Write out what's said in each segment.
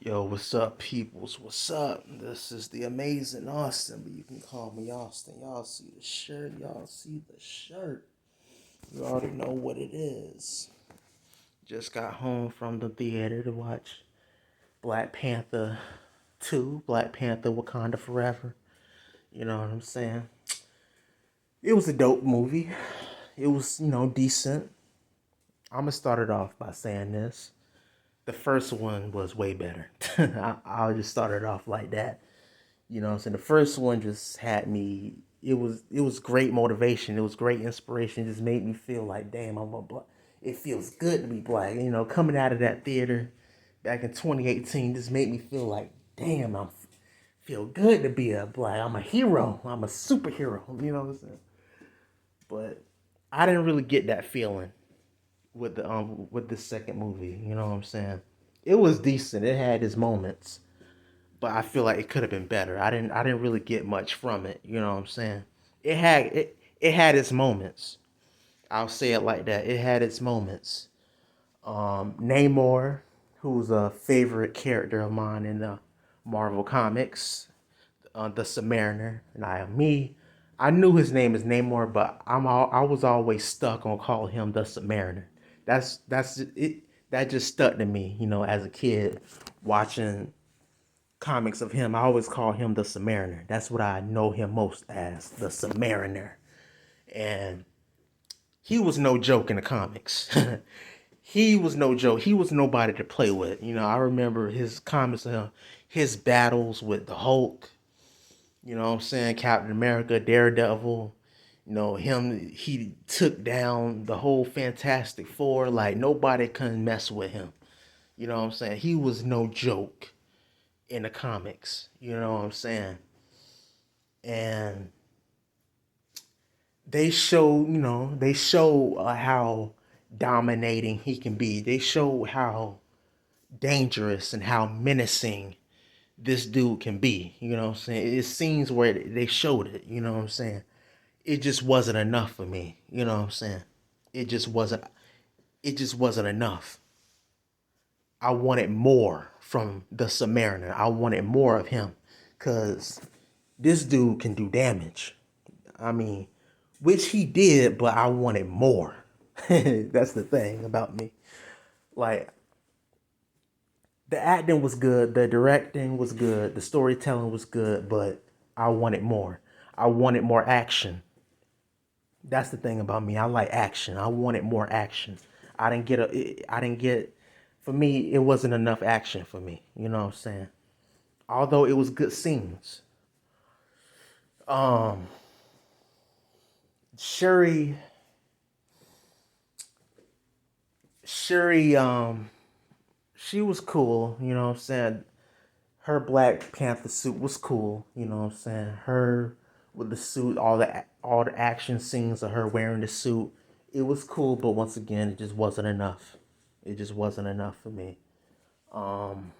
Yo, what's up, peoples? What's up? This is the amazing Austin, but you can call me Austin. Y'all see the shirt? Y'all see the shirt? You already know what it is. Just got home from the theater to watch Black Panther 2, Black Panther Wakanda Forever. You know what I'm saying? It was a dope movie. It was, decent. I'm gonna start it off by saying this. The first one was way better. I'll just start it off like that. You know what I'm saying? The first one just had me. It was great motivation. It was great inspiration. It just made me feel like, damn, I'm a black. It feels good to be black. Coming out of that theater back in 2018 just made me feel like, damn, I feel good to be a black. I'm a hero. I'm a superhero. You know what I'm saying? But I didn't really get that feeling with the second movie. You know what I'm saying? It was decent. It had its moments, but I feel like it could have been better. I didn't really get much from it. You know what I'm saying? It had its moments. I'll say it like that. It had its moments. Namor, who's a favorite character of mine in the Marvel comics, the Submariner, and I knew his name is Namor, but I was always stuck on calling him the Submariner. That's it. That just stuck to me, as a kid watching comics of him. I always call him the Submariner. That's what I know him most as, the Submariner. And he was no joke in the comics. He was no joke. He was nobody to play with. I remember his comics, his battles with the Hulk. You know what I'm saying? Captain America, Daredevil. He took down the whole Fantastic Four. Like, nobody can mess with him. You know what I'm saying? He was no joke in the comics. You know what I'm saying? And they show how dominating he can be. They show how dangerous and how menacing this dude can be. You know what I'm saying? It's scenes where they showed it. You know what I'm saying? It just wasn't enough for me. You know what I'm saying? It just wasn't. It just wasn't enough. I wanted more from the Samaritan. I wanted more of him, cause this dude can do damage. I mean, which he did, but I wanted more. That's the thing about me. Like, the acting was good, the directing was good, the storytelling was good, but I wanted more. I wanted more action. That's the thing about me. I like action. I wanted more action. I didn't get for me it wasn't enough action for me. You know what I'm saying? Although it was good scenes. Um Shuri Shuri she was cool, you know what I'm saying? Her Black Panther suit was cool, you know what I'm saying? Her with the suit, all the action scenes of her wearing the suit, it was cool, but once again, it just wasn't enough. It just wasn't enough for me. Um,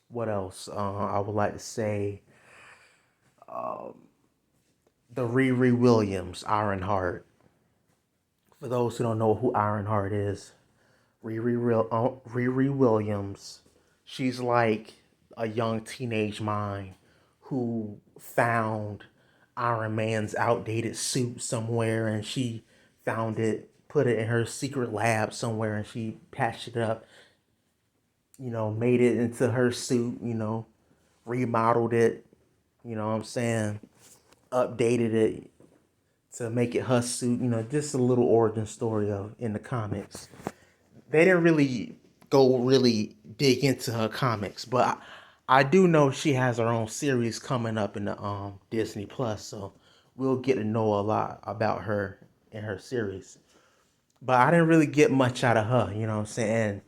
what else? I would like to say the Riri Williams, Ironheart. For those who don't know who Ironheart is, Riri Williams, she's like a young teenage mind who found Iron Man's outdated suit somewhere, and she found it, put it in her secret lab somewhere, and she patched it up, made it into her suit, remodeled it, you know what I'm saying, updated it to make it her suit, just a little origin story of in the comics. They didn't really go really dig into her comics, but I do know she has her own series coming up in the Disney Plus, so we'll get to know a lot about her in her series. But I didn't really get much out of her, you know what I'm saying?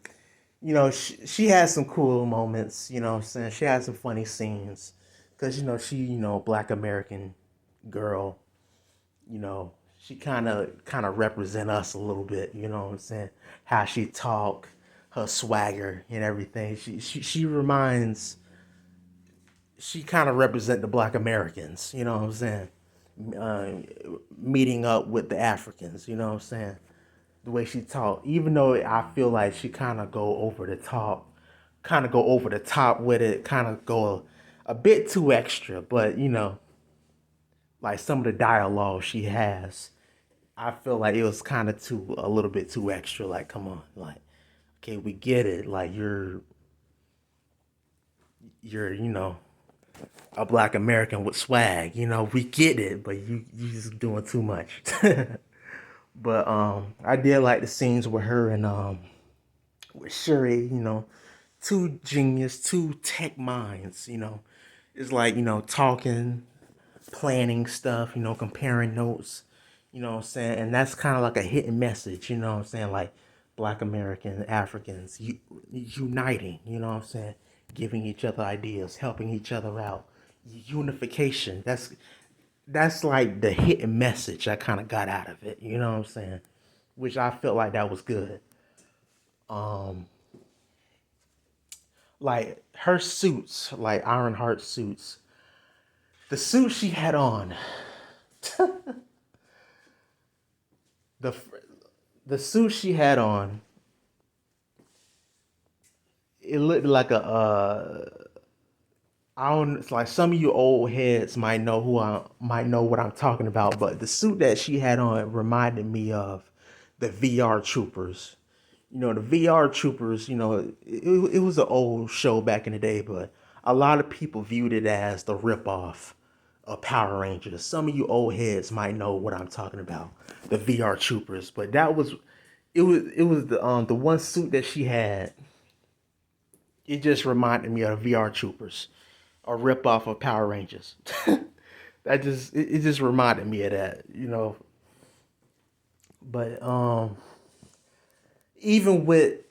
And, she has some cool moments, you know what I'm saying? She has some funny scenes because, Black American girl, you know, she kind of represent us a little bit, you know what I'm saying? How she talk, her swagger and everything. She reminds she kind of represent the Black Americans, you know what I'm saying? Uh, Meeting up with the Africans, you know what I'm saying? The way she talk, even though I feel like she kind of go over the top, kind of go over the top with it, kind of go a bit too extra. But like some of the dialogue she has, I feel like it was kind of too a little bit too extra. Like, come on, like, okay, we get it. Like you're a black American with swag. We get it, but you just doing too much. But I did like the scenes with her and with Shuri. Two genius, two tech minds. It's like talking, planning stuff. Comparing notes. What I'm saying, and that's kind of like a hidden message. What I'm saying, like Black American Africans uniting. What I'm saying, giving each other ideas, helping each other out, unification. That's like the hidden message I kind of got out of it. You know what I'm saying? Which I felt like that was good. Um, like her suits, like Ironheart suits, the suit she had on, the the suit she had on, it looked like a I don't. It's like some of you old heads might know what I'm talking about, but the suit that she had on reminded me of the VR Troopers. The VR Troopers. It was an old show back in the day, but a lot of people viewed it as the ripoff of Power Rangers. Some of you old heads might know what I'm talking about, the VR Troopers. But it was the one suit that she had. It just reminded me of VR Troopers, a ripoff of Power Rangers. It just reminded me of that. But even with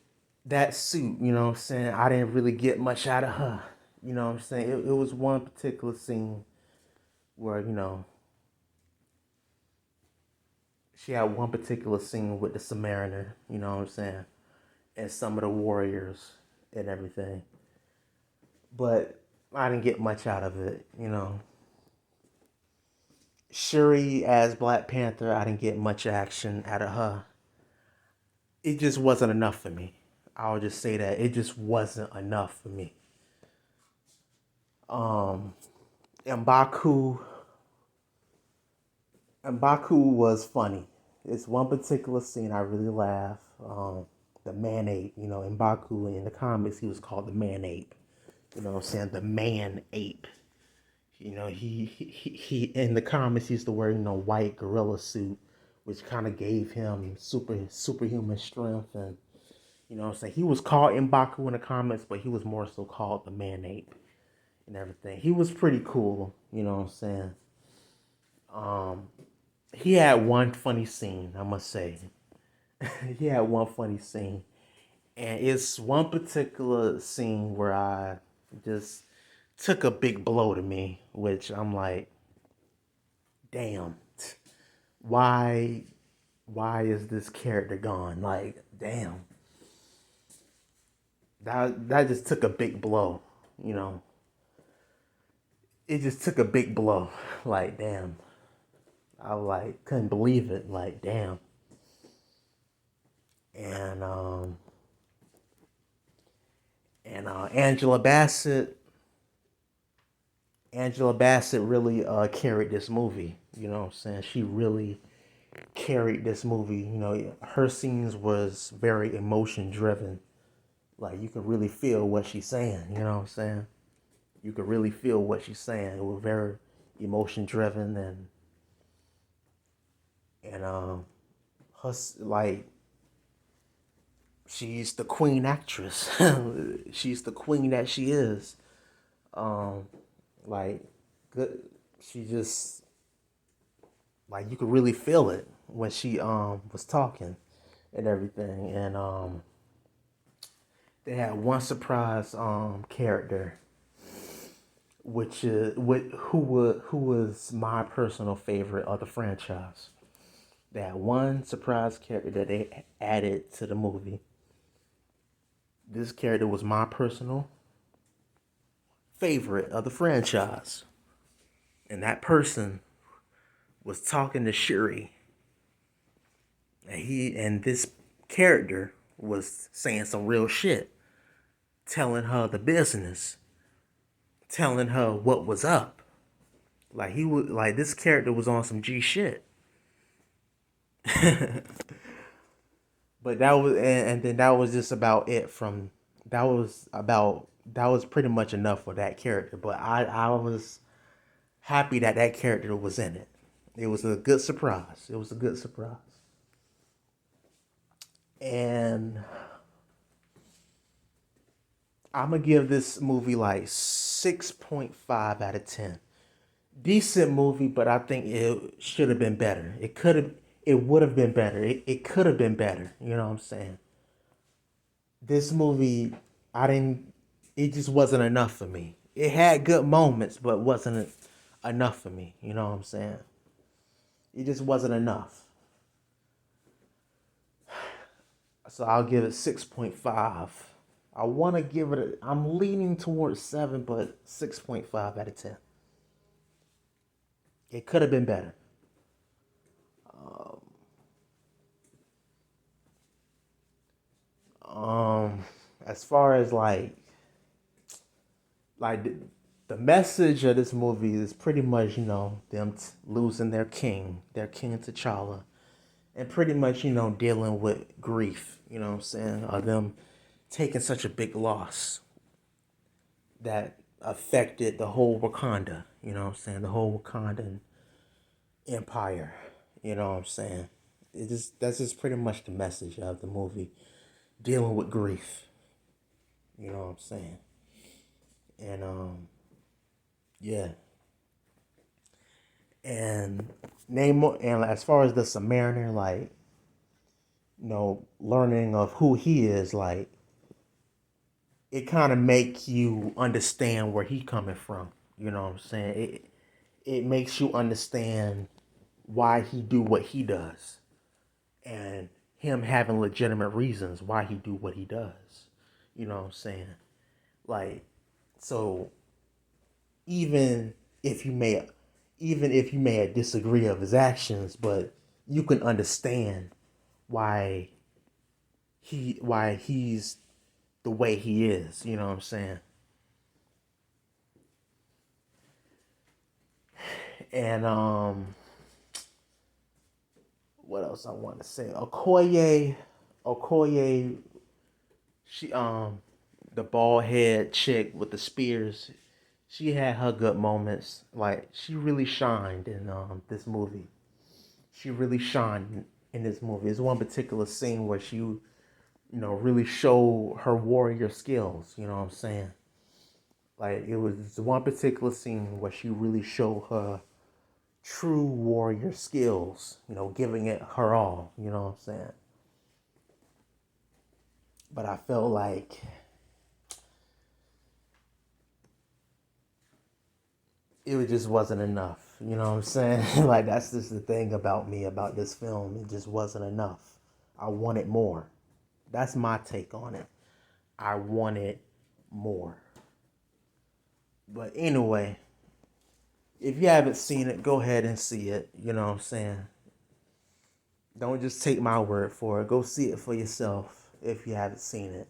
that suit, what I'm saying, I didn't really get much out of her. What I'm saying? It was one particular scene where, she had one particular scene with the Submariner, you know what I'm saying? And some of the warriors and everything. But I didn't get much out of it. Shuri as Black Panther, I didn't get much action out of her. It just wasn't enough for me. I'll just say that it just wasn't enough for me. Um, and Baku was funny. It's one particular scene I really laugh. The man ape, in Baku in the comics he was called the man ape. You know what I'm saying? The man ape. He in the comics he used to wear, white gorilla suit, which kind of gave him superhuman strength. And what I'm saying, he was called M'Baku in the comics, but he was more so called the man ape and everything. He was pretty cool, you know what I'm saying. Um, he had one funny scene, I must say. He had one funny scene, and it's one particular scene where I just took a big blow to me, which I'm like, damn, why is this character gone? Like, damn, that just took a big blow, you know. It just took a big blow. Like, damn. I like couldn't believe it. Like, damn. And Angela Bassett really carried this movie. You know what I'm saying? She really carried this movie. Her scenes was very emotion driven. Like, you could really feel what she's saying. You know what I'm saying? You could really feel what she's saying. It was very emotion driven, and her, like, she's the queen actress. She's the queen that she is. Um, like, good. She just, like, you could really feel it when she was talking and everything. And they had one surprise character, which is who was my personal favorite of the franchise. They had one surprise character that they added to the movie. This character was my personal favorite of the franchise. And that person was talking to Shuri. And this character was saying some real shit. telling her the business, telling her what was up. Like he was like this character was on some G shit. But that was and then that was just about it from that was pretty much enough for that character. But I was happy that that character was in it. It was a good surprise. It was a good surprise. And I'm gonna give this movie like 6.5 out of 10. Decent movie, but I think it should have been better. It would have been better. It could have been better. You know what I'm saying? This movie, I didn't, it just wasn't enough for me. It had good moments, but wasn't enough for me. You know what I'm saying? It just wasn't enough. So I'll give it 6.5. I want to give it, I'm leaning towards 7, but 6.5 out of 10. It could have been better. Um, as far as like the message of this movie is pretty much, them losing their king T'Challa, and pretty much, dealing with grief, you know what I'm saying, or them taking such a big loss that affected the whole Wakanda, you know what I'm saying, the whole Wakandan empire, you know what I'm saying. That's just pretty much the message of the movie, dealing with grief, you know what I'm saying. And yeah. And and as far as the Samaritan, like, learning of who he is, like, it kind of makes you understand where he coming from. You know what I'm saying? It makes you understand why he do what he does, and him having legitimate reasons why he do what he does. You know what I'm saying? Like, so even if you may even if you may disagree of his actions, but you can understand why he's the way he is, you know what I'm saying? And what else I want to say? Okoye, she the bald head chick with the spears, she had her good moments. Like, she really shined in this movie. She really shined in this movie. There's one particular scene where she, really showed her warrior skills. You know what I'm saying? Like, it was one particular scene where she really showed her true warrior skills. Giving it her all. You know what I'm saying? But I felt like it just wasn't enough. You know what I'm saying? Like, that's just the thing about me about this film. It just wasn't enough. I wanted more. That's my take on it. I wanted more. But anyway, if you haven't seen it, go ahead and see it. You know what I'm saying? Don't just take my word for it. Go see it for yourself if you haven't seen it.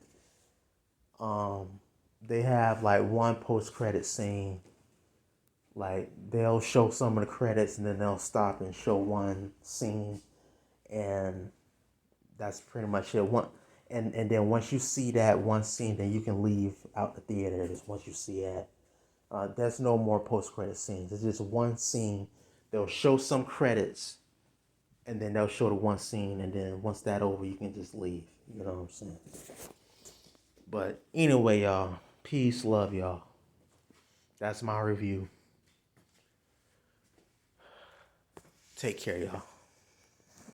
Um, they have like one post-credit scene. Like, they'll show some of the credits and then they'll stop and show one scene, and that's pretty much it. And then once you see that one scene, then you can leave out the theater. Just once you see it. There's no more post-credit scenes. It's just one scene. They'll show some credits, and then they'll show the one scene, and then once that over, you can just leave. You know what I'm saying? But anyway, y'all, peace, love, y'all. That's my review. Take care, y'all.